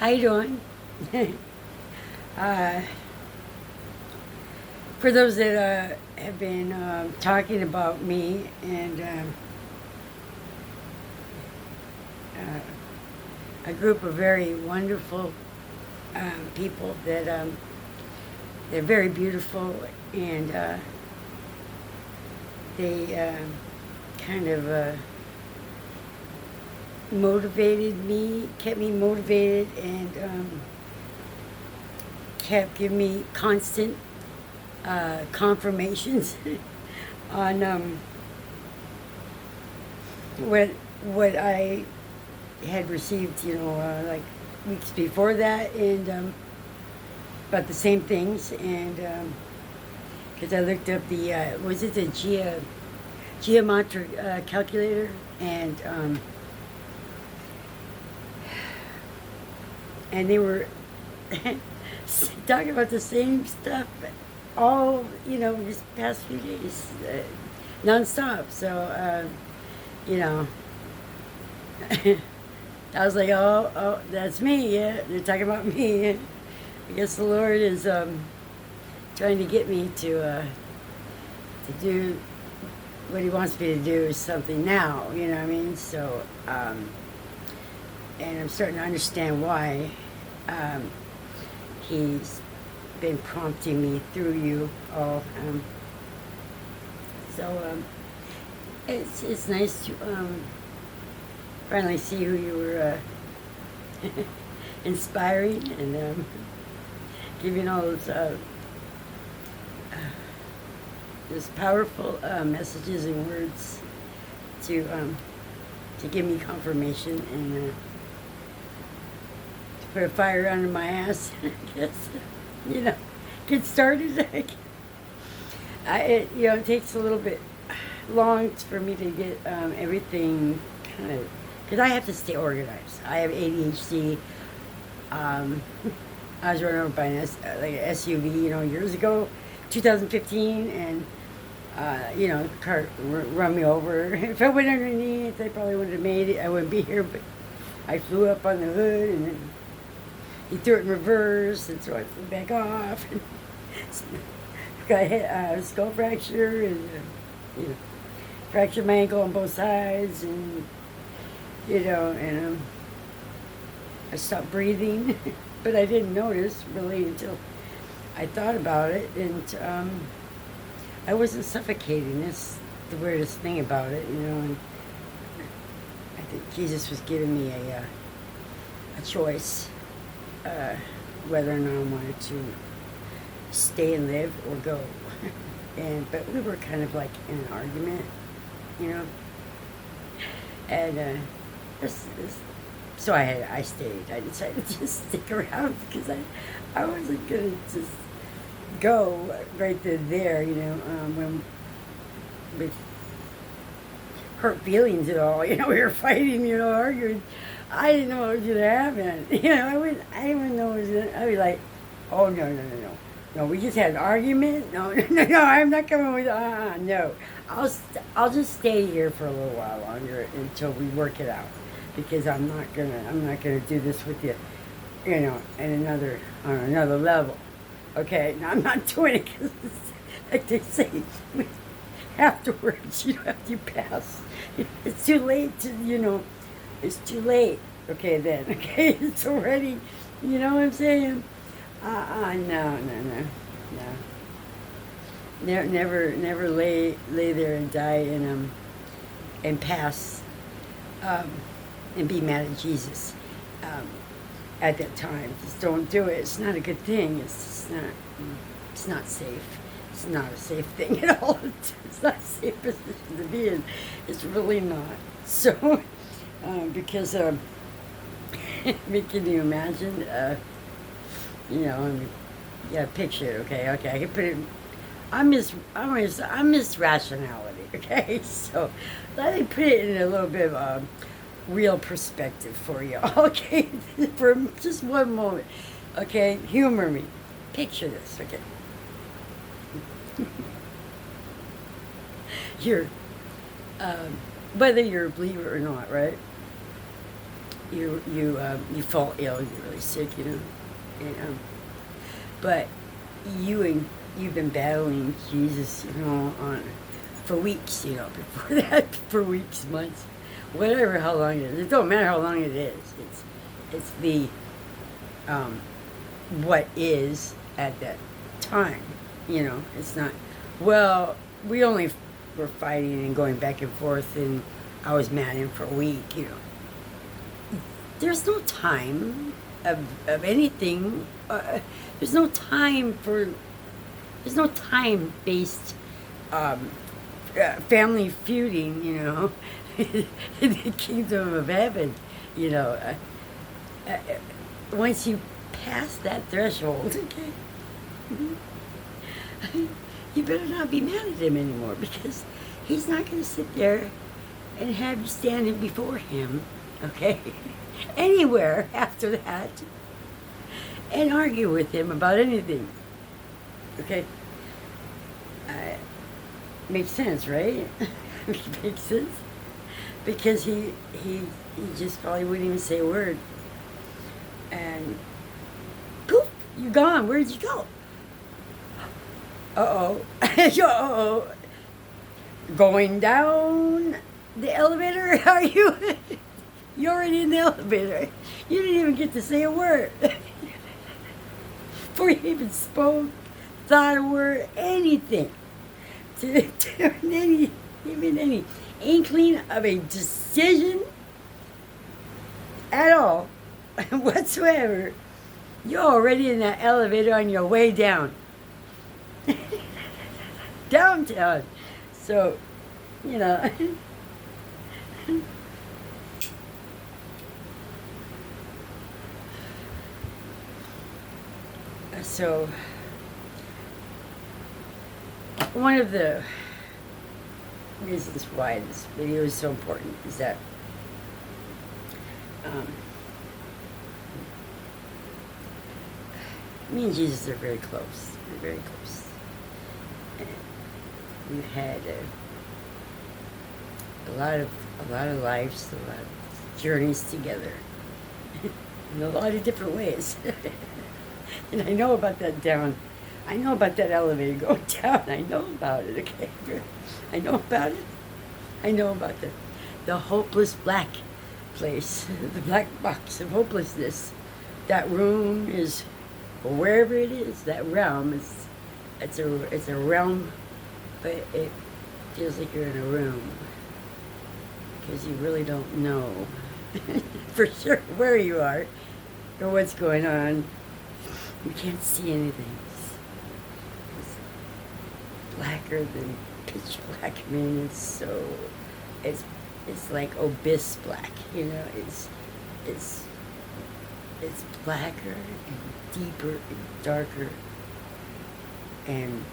How you doing? uh, for those that have been talking about me and a group of very wonderful people that they're very beautiful and they kind of motivated me, kept me motivated, and kept giving me constant confirmations on what I had received, like weeks before that, and about the same things, and because I looked up the was it the geometric calculator, and they were talking about the same stuff all these past few days, nonstop. So you know, I was like, oh, that's me. Yeah, they're talking about me. I guess the Lord is trying to get me to do what He wants me to do, is something now. You know what I mean? So, and I'm starting to understand why He's been prompting me through you all. So it's nice to finally see who you were inspiring and giving all those powerful messages and words to give me confirmation and to put a fire under my ass. I guess get started. It takes a little bit long for me to get everything kind of, because I have to stay organized. I have ADHD. I was run over by an SUV, years ago, 2015, and the car run me over. If I went underneath, I probably wouldn't have made it. I wouldn't be here, but I flew up on the hood, and then he threw it in reverse, and so I flew back off. And got hit, skull fracture, and fractured my ankle on both sides, and I stopped breathing, but I didn't notice really until I thought about it, and I wasn't suffocating. That's the weirdest thing about it, and I think Jesus was giving me a choice, whether or not I wanted to stay and live or go. But we were kind of like in an argument, and so I stayed. I decided to just stick around because I wasn't gonna just go right there, when with hurt feelings at all. We were fighting, arguing. I didn't know what was gonna happen. I didn't know what was gonna. I'd be like, oh no, we just had an argument. No, I'm not coming with. No, I'll just stay here for a little while longer until we work it out, because I'm not gonna do this with you, on another level. Okay, now I'm not doing it because, like they say, afterwards, after you pass, it's too late to, it's too late. Okay, then, okay, it's already, you know what I'm saying? No. Never lay there and die and pass, and be mad at Jesus at that time. Just don't do it. It's not a good thing. It's not safe. It's not a safe thing at all. It's not a safe position to be in. It's really not. So, because, can you imagine, picture it, okay, I can put it, I'm Miss Rationality, okay, so let me put it in a little bit of a real perspective for you, okay, for just one moment, okay, humor me, picture this, okay, you're, whether you're a believer or not, right, you fall ill, you're really sick, and but you've been battling Jesus, on for weeks, before that, for weeks, months, whatever, how long it is. It don't matter how long it is. It's the what is at that time. It's not. Well, we only were fighting and going back and forth, and I was mad at him for a week. There's no time of anything. There's no time for. There's no time based family feuding. In the kingdom of heaven. Once you pass that threshold, okay, you better not be mad at him anymore, because he's not going to sit there and have you standing before him, okay, anywhere after that, and argue with him about anything, okay? Makes sense, right? Makes sense, because he just probably wouldn't even say a word, and poof, you're gone. Where'd you go? Uh-oh. Uh-oh. Going down the elevator, are you? You're already in the elevator. You didn't even get to say a word. Before you even spoke, thought a word, anything. Even any inkling of a decision at all, whatsoever, you're already in that elevator on your way down. Downtown. So, so one of the reasons why this video is so important is that me and Jesus are very close. We're very close. And we've had a lot of lives, a lot of journeys together, in a lot of different ways. And I know about that I know about that elevator going down. I know about it, okay? I know about it. I know about the hopeless black place, the black box of hopelessness. That room is, or wherever it is, that realm is, it's a realm, but it feels like you're in a room, because you really don't know for sure where you are or what's going on. You can't see anything. It's blacker than pitch black. I mean, it's like abyss black. It's blacker and deeper and darker and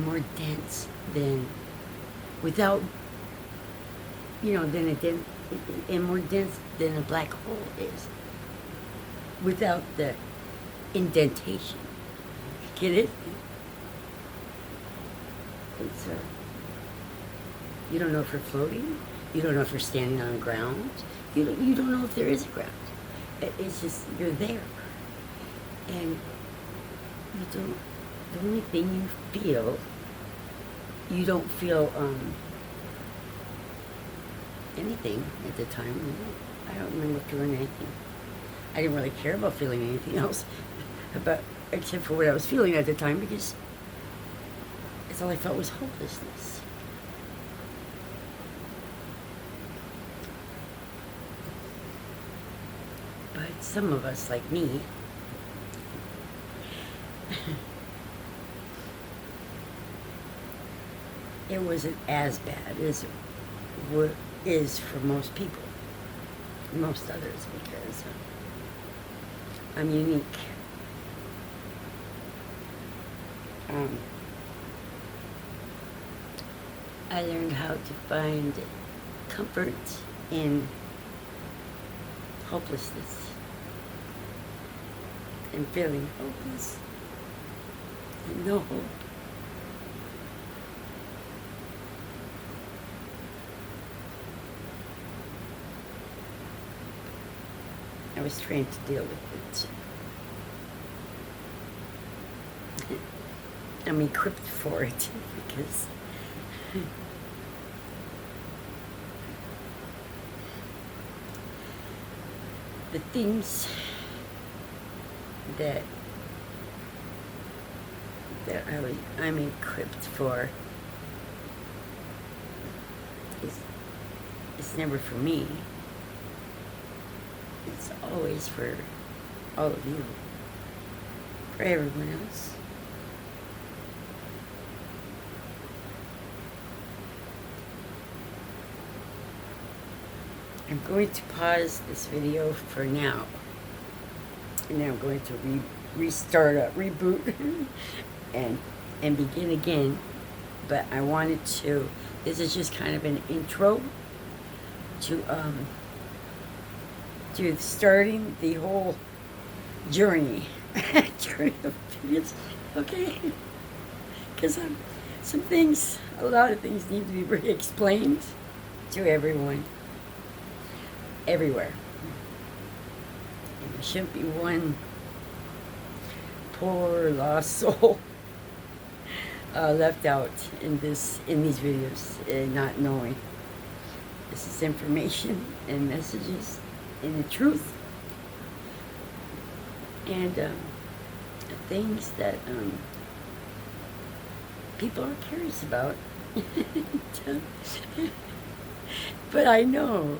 more dense than without, and more dense than a black hole is without the indentation. Get it? It's you don't know if you're floating. You don't know if you're standing on the ground. You don't know if there is a ground. It's just, you're there. And you don't, the only thing you feel, you don't feel anything at the time. I don't remember feeling anything. I didn't really care about feeling anything else, except for what I was feeling at the time, because it's all I felt was hopelessness. But some of us, like me, it wasn't as bad as it is for most people, most others, because I'm unique. I learned how to find comfort in hopelessness and feeling hopeless and no hope. I was trained to deal with it. I'm equipped for it because the things that I'm equipped for is it's never for me. It's always for all of you, for everyone else. I'm going to pause this video for now, and then I'm going to reboot, and begin again. But I wanted to. This is just kind of an intro to starting the whole journey of videos, okay? Because a lot of things need to be re-explained to everyone, everywhere. And there shouldn't be one poor lost soul left out in these videos, not knowing. This is information and messages and the truth, and things that people are curious about. But I know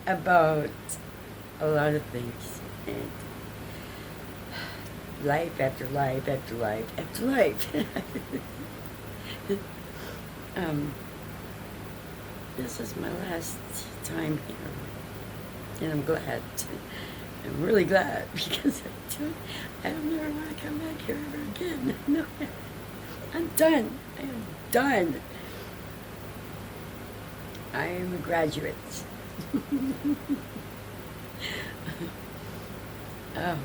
about a lot of things, and life after life after life after life. This is my last time here, and I'm glad. I'm really glad, because I don't ever want to come back here ever again. No, I'm done. I am done. I am a graduate. Oh my gosh.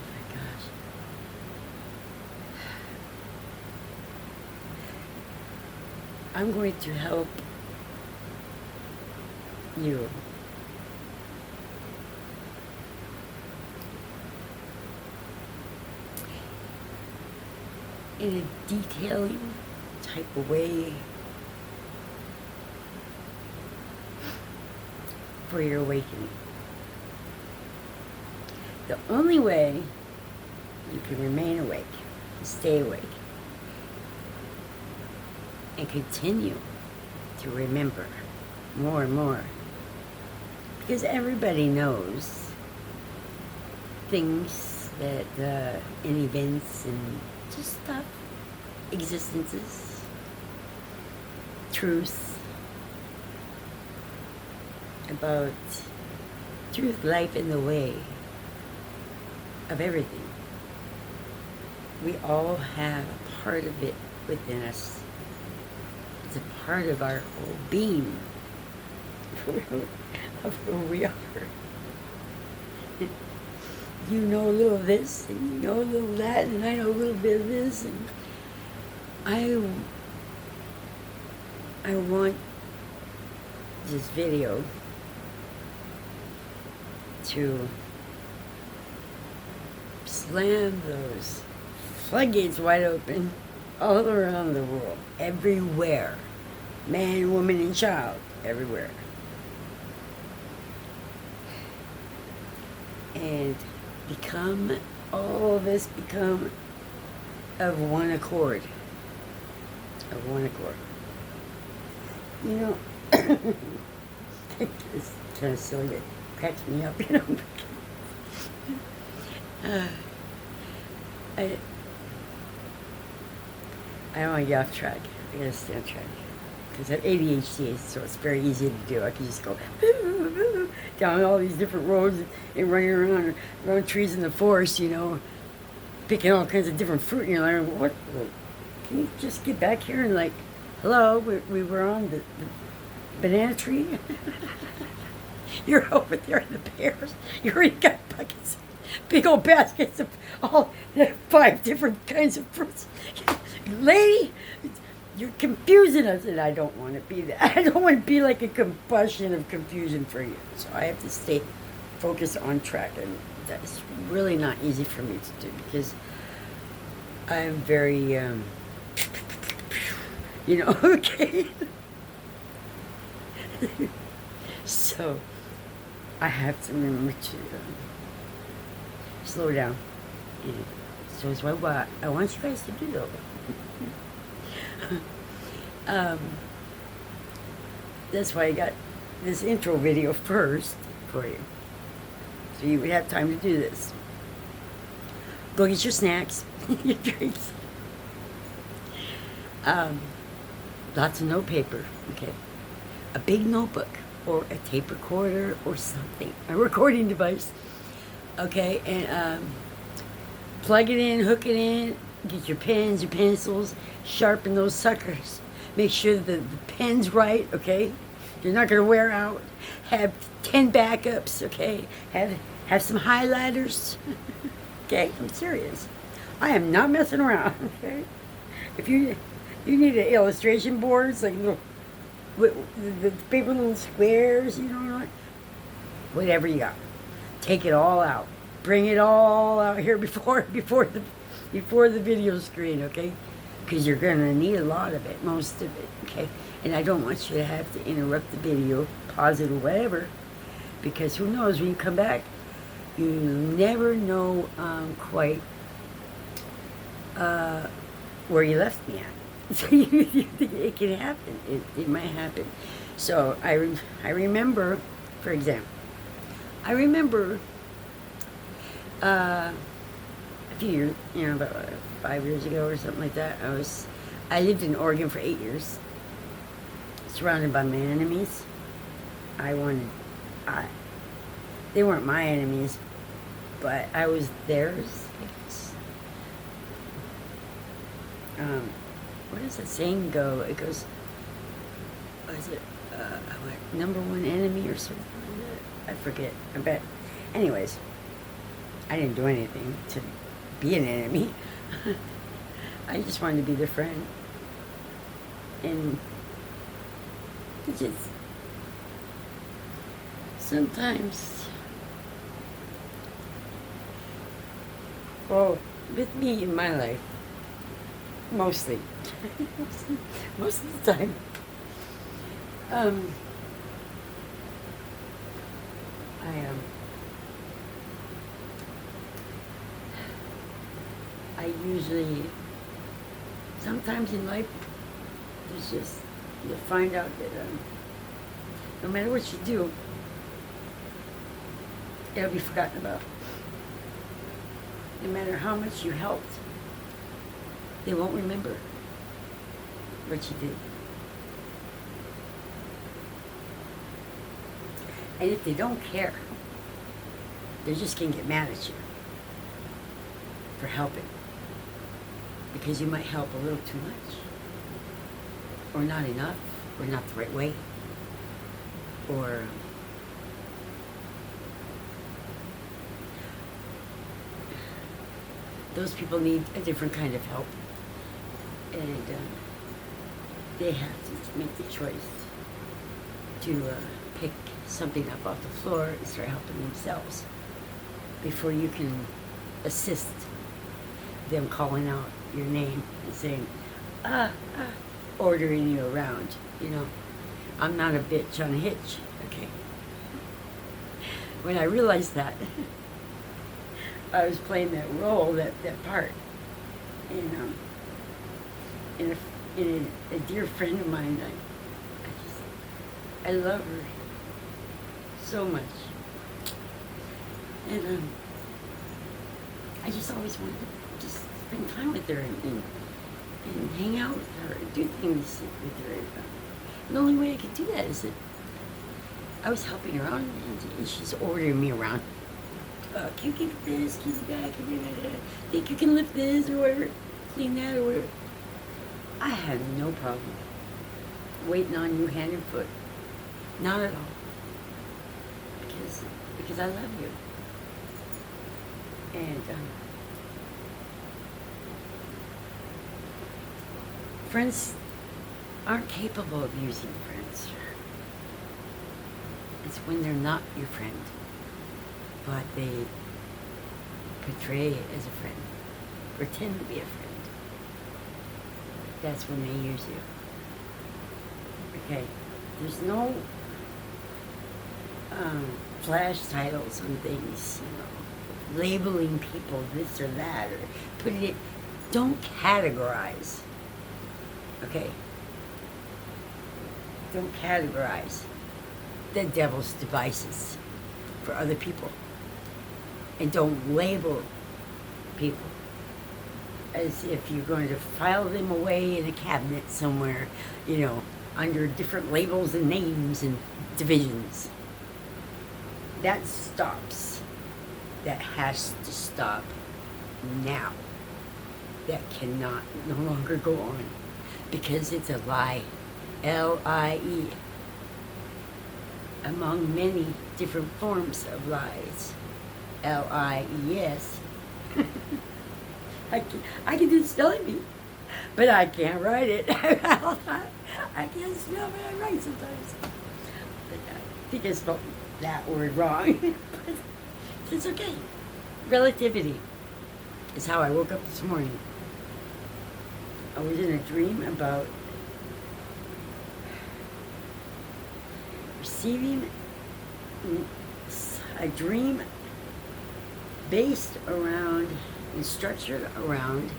I'm going to help you in a detailing type of way for your awakening. The only way you can remain awake, stay awake, and continue to remember more and more, because everybody knows things that in events and just stuff, existences, truth about truth, life, and the way of everything. We all have a part of it within us. It's a part of our whole being, of who we are. You know a little of this, and you know a little of that, and I know a little bit of this, and I want this video to slam those floodgates wide open all around the world, everywhere, man, woman, and child, everywhere. And all of us become of one accord. Of one accord. You know, it's kind of silly. It cracks me up, you know. I don't want to get off track. I gotta stay on track. Because I have ADHD, so it's very easy to do. I can just go down all these different roads and running around trees in the forest, you know, picking all kinds of different fruit. And you're like, what? Can you just get back here and like, hello, we were on the banana tree. You're over there in the pears. You already got buckets, big old baskets of all 5 different kinds of fruits. Lady, you're confusing us, and I don't want to be that. I don't want to be like a combustion of confusion for you. So I have to stay focused on track and that's really not easy for me to do because I'm very, okay. So I have to remember to slow down. And so it's what I want you guys to do though. That's why I got this intro video first for you. So you would have time to do this. Go get your snacks, your drinks. Lots of note paper, okay? A big notebook or a tape recorder or something, a recording device, okay? And plug it in, hook it in, get your pens, your pencils, sharpen those suckers. Make sure that the pen's right, okay? You're not gonna wear out. Have 10 backups, okay? Have some highlighters, okay? I'm serious. I am not messing around, okay? If you need an illustration boards, like little, the paper little squares, whatever you got. Take it all out. Bring it all out here before the video screen, okay? Because you're gonna need a lot of it, most of it, okay? And I don't want you to have to interrupt the video, pause it or whatever, because who knows, when you come back, you never know quite where you left me at. So it can happen. It might happen. So I remember, for example, a few years, about 5 years ago or something like that, I lived in Oregon for 8 years, surrounded by my enemies. They weren't my enemies, but I was theirs, I guess. Where does that saying go? It goes, was it, what, number one enemy or something like that? I forget, I bet. Anyways, I didn't do anything to be an enemy. I just wanted to be their friend. And it just, sometimes, well, with me in my life, mostly, most of the time, I usually, sometimes in life, it's just, you'll find out that no matter what you do, it'll be forgotten about. No matter how much you helped, they won't remember what you did. And if they don't care, they're just gonna get mad at you for helping. Because you might help a little too much, or not enough, or not the right way, or those people need a different kind of help, and they have to make the choice to pick something up off the floor and start helping themselves before you can assist them calling out your name and saying, ordering you around, I'm not a bitch on a hitch, okay? When I realized that, I was playing that role, that part, and a dear friend of mine, I love her so much, and I just always wanted to just spend time with her and hang out with her and do things with her. And the only way I could do that is that I was helping her out, and she's ordering me around. Can you get this? Can you that? Can you that? Think you can lift this or whatever? Clean that or whatever? I had no problem waiting on you hand and foot. Not at all. Because I love you. And friends aren't capable of using friends. It's when they're not your friend, but they portray it as a friend, pretend to be a friend. That's when they use you. Okay, there's no flash titles on things, labeling people this or that, or putting it. Don't categorize. Okay. Don't categorize the devil's devices for other people, and don't label people as if you're going to file them away in a cabinet somewhere, under different labels and names and divisions. That stops. That has to stop now. That cannot no longer go on, because it's a lie. L-I-E. Among many different forms of lies. L-I-E-S. I can do spelling bee, but I can't write it. I can't spell, but I write sometimes. But I think I spelled that word wrong. But it's okay. Relativity is how I woke up this morning. I was in a dream about receiving a dream based around and structured around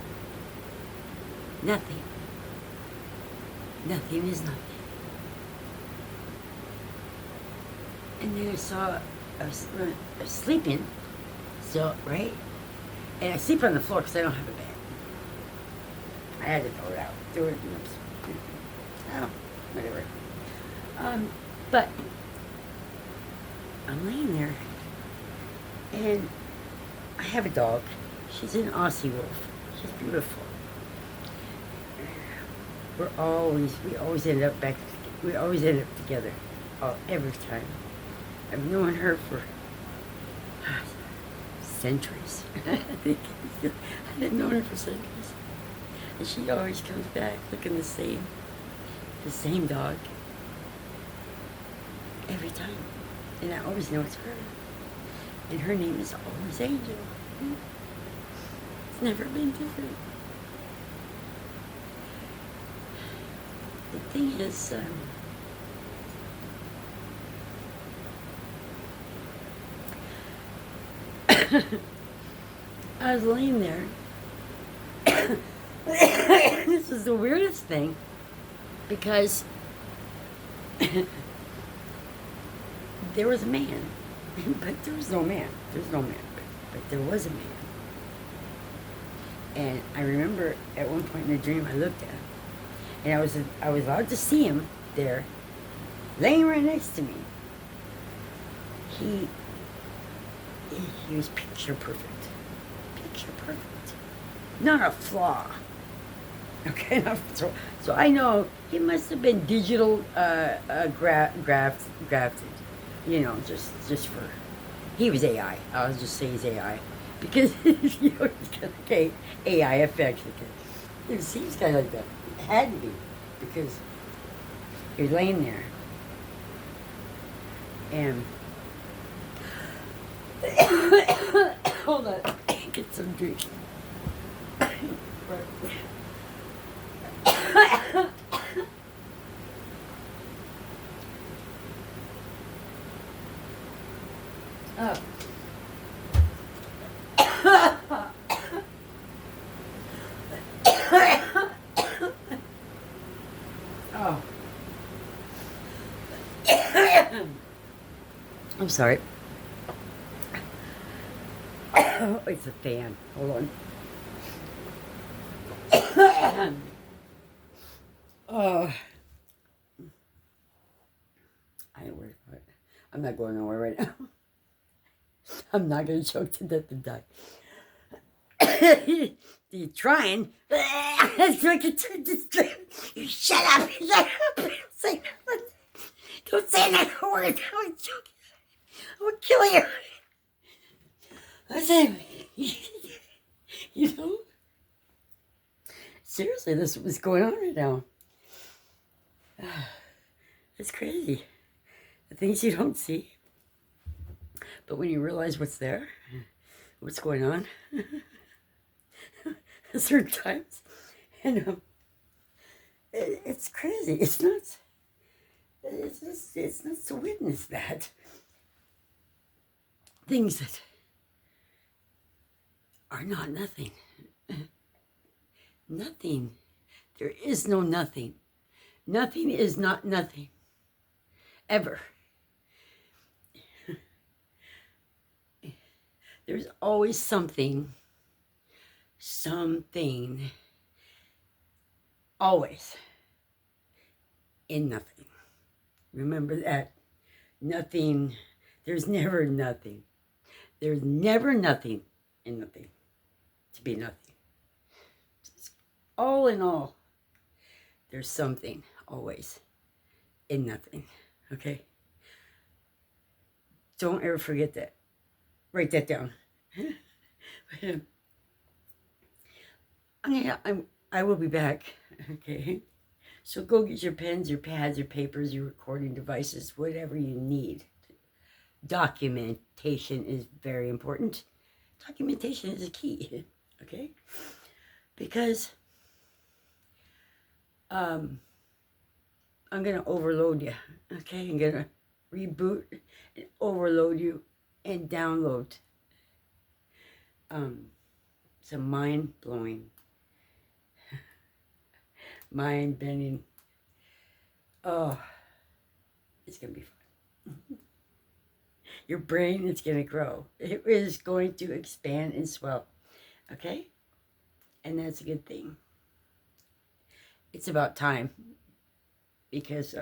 nothing. Nothing is nothing. And then I was sleeping, so, right? And I sleep on the floor because I don't have a bed. I had to throw it out. Oh, whatever. But I'm laying there, and I have a dog. She's an Aussie wolf. She's beautiful. We always end up together, every time. I've known her for centuries. I've known her for centuries. And she always comes back looking the same dog. Every time. And I always know it's her. And her name is always Angel. It's never been different. The thing is, I was laying there. This is the weirdest thing, because there was a man, but there was no man. There's no man, but there was a man. And I remember at one point in the dream I looked at him, and I was allowed to see him there, laying right next to me. He was picture perfect. Picture perfect. Not a flaw. Okay, so I know he must have been digital grafted, just for. He was AI. I'll just say he's AI, because he's got AI effects. It seems kind of like that. It had to be, because you're laying there, and hold on, get some drink. Oh. Oh. I'm sorry. It's a fan. Hold on. Oh. I ain't worried about it. I'm not going nowhere right now. I'm not going to choke to death and die. You're trying. Shut up. Don't say another word. I'm joking. I'm going to kill you. I say, seriously, this is what's going on right now. It's crazy. The things you don't see. But when you realize what's there, what's going on at certain times. And it's crazy. It's nuts. It's nuts to witness that. Things that are not nothing. Nothing. There is no nothing. Nothing is not nothing. Ever. There's always something. Something. Always. In nothing. Remember that. Nothing. There's never nothing. There's never nothing in nothing. To be nothing. All in all, there's something always in nothing. Okay? Don't ever forget that. Write that down. I will be back. Okay? So go get your pens, your pads, your papers, your recording devices, whatever you need. Documentation is very important. Documentation is a key. Okay? Because I'm going to overload you. Okay? I'm going to reboot and overload you and download some mind-blowing, mind-bending. Oh, it's going to be fun. Your brain is going to grow. It is going to expand and swell. Okay? And that's a good thing. It's about time. Because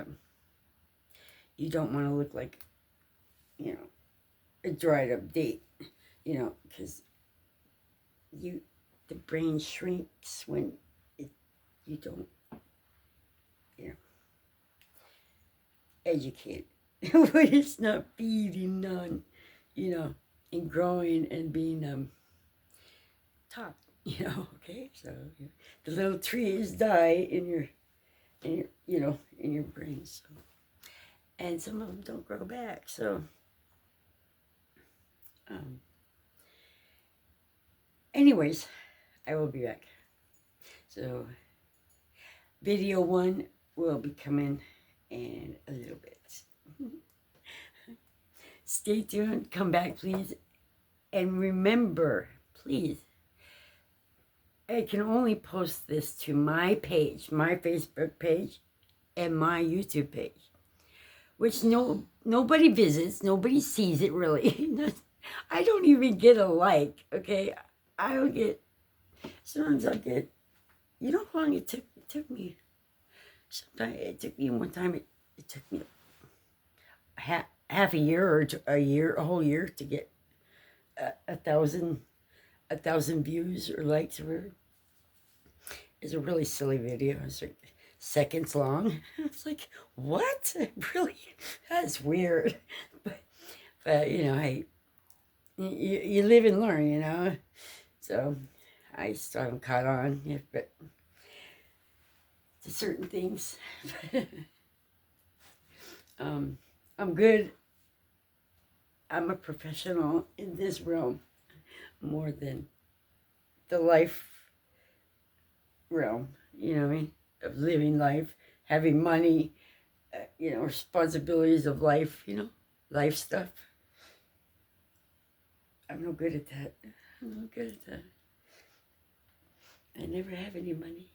you don't want to look like, a dried up date. Because the brain shrinks when you don't, educate. When it's not feeding on, and growing and being taught, okay? So the little trees die in your brain. So, and some of them don't grow back. So, anyways, I will be back. So, video 1 will be coming in a little bit. Stay tuned. Come back, please. And remember, please, I can only post this to my page, my Facebook page, and my YouTube page, which nobody visits, nobody sees it really. I don't even get a like, okay? I'll get, sometimes I'll get, you know how long it took me? Sometimes it took me one time, it took me half a year or a whole year to get a thousand views or likes or whatever. It's a really silly video. It's like seconds long. It's like, what? Really? That's weird. But hey, you live and learn, So I still haven't caught on yet, but to certain things. I'm good. I'm a professional in this realm more than the life realm, you know what I mean? Of living life, having money, responsibilities of life, life stuff. I'm no good at that. I'm no good at that. I never have any money.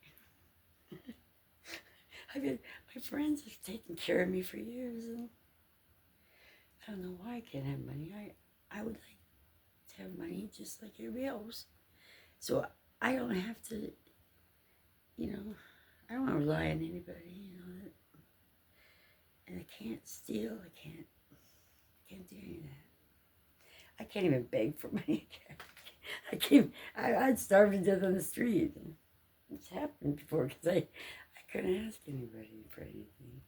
My friends have taken care of me for years, and I don't know why I can't have money. I would like to have money just like everybody else. So I don't have to, I don't want to rely on anybody, and I can't steal, I can't do any of that. I can't even beg for money. I'd starve to death on the street. It's happened before because I couldn't ask anybody for anything.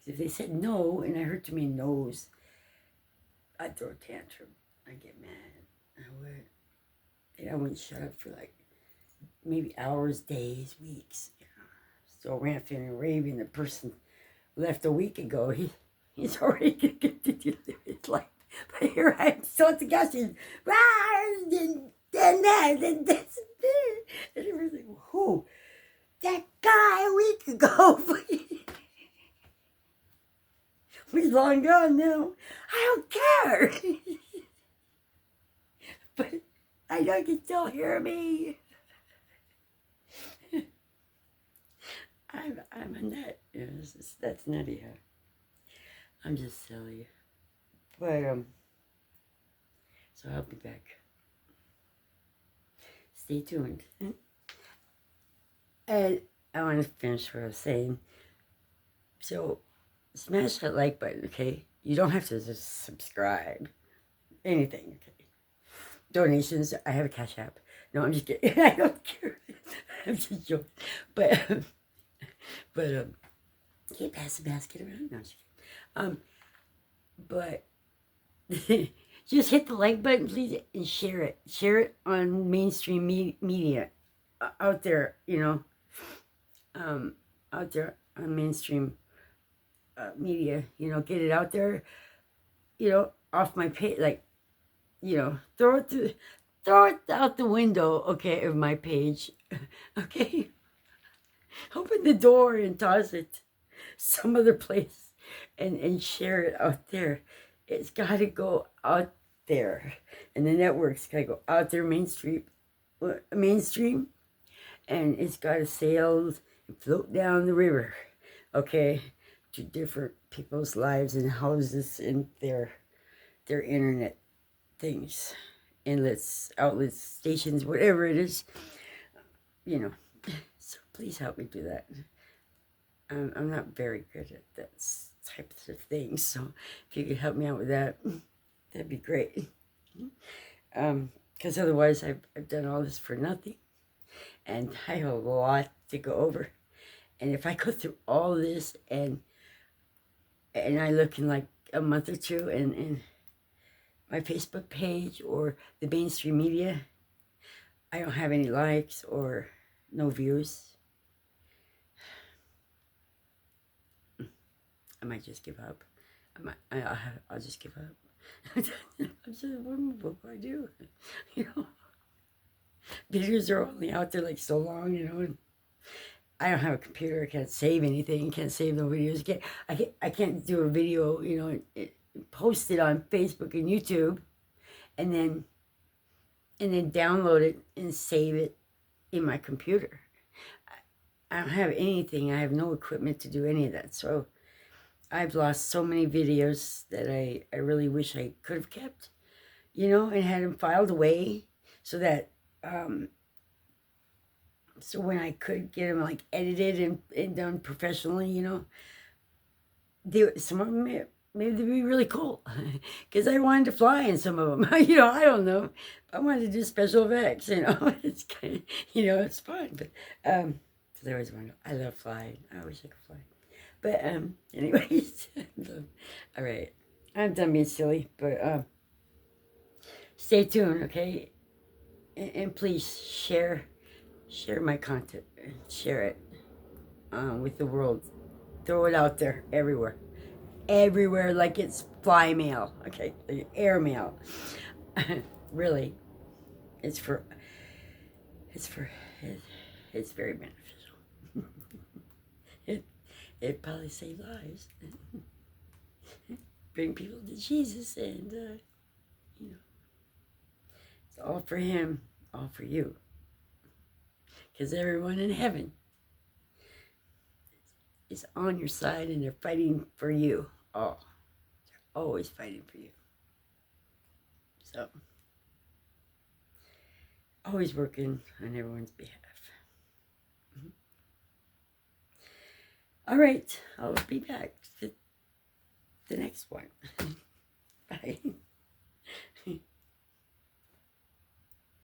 If they said no, and I heard too many no's, I'd throw a tantrum. I'd get mad. I would. And I wouldn't shut up for like maybe hours, days, weeks. Still ranting and raving. The person left a week ago. He's already it's like, but here I am still at the gas station. And that, and this, and everything. Who? That guy a week ago. He's long gone now. I don't care. But I know you can still hear me. I'm a nut. You know, that's nutty. Huh? I'm just silly. But so I'll be back. Stay tuned. And I want to finish what I was saying. So smash that like button, okay? You don't have to just subscribe. Anything, okay? Donations. I have a Cash App. No, I'm just kidding. I don't care. I'm just joking. But can't pass the basket around. No, I'm just kidding. But just hit the like button, please, and share it. Share it on mainstream media out there. You know, out there on mainstream media. You know, get it out there. You know, off my page, like, you know, throw it out the window. Okay, of my page. Okay, open the door and toss it some other place, and share it out there. It's got to go out there, and the network's got to go out there mainstream, and it's got to sail and float down the river, okay, to different people's lives and houses and their internet things, inlets, outlets, stations, whatever it is, you know. So please help me do that. I'm not very good at that types of things, so if you could help me out with that, that'd be great. Because otherwise I've done all this for nothing, and I have a lot to go over. And if I go through all this and I look in like a month or two, and my Facebook page or the mainstream media, I don't have any likes or no views, I might just give up. I'll just give up. I'm just, what do I do? You know, videos are only out there like so long, you know, and I don't have a computer. I can't save anything. Can't save no videos. I can't do a video, you know, post it on Facebook and YouTube, and then download it and save it in my computer. I don't have anything. I have no equipment to do any of that. So I've lost so many videos that I really wish I could have kept, you know, and had them filed away so that so when I could get them like edited and done professionally, you know, some of them maybe they'd be really cool, because I wanted to fly in some of them. You know, I don't know. I wanted to do special effects. You know, it's kind of, you know, it's fun. But because I always wanted. I love flying. I wish I could fly. But anyways, all right. I'm done being silly. But stay tuned, okay? And please share my content. Share it with the world. Throw it out there everywhere. Everywhere, like it's fly mail, okay, air mail. Really, it's very beneficial. it probably saved lives. Bring people to Jesus, and you know, it's all for Him, all for you, because everyone in heaven is on your side, and they're fighting for you. Oh, they're always fighting for you. So, always working on everyone's behalf. Mm-hmm. All right, I'll be back to the next one. Bye.